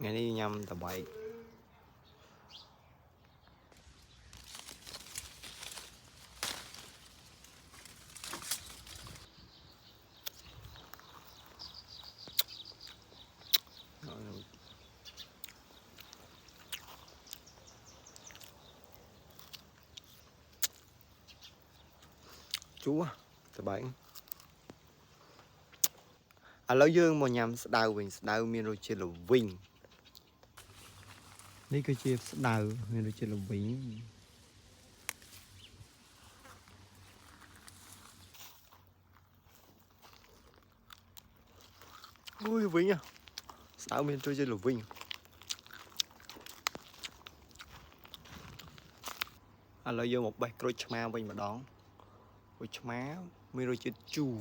ngày đi nhâm tầm bậy chú tầm bậy lâu dương một nhâm đau miền rồi chia là vinh đây cái chia đau miền rồi chia là vinh ui vinh à đau miền rồi chia là vinh lâu dương một bài rồi chma vinh mà đón rồi chma miền rồi chia chu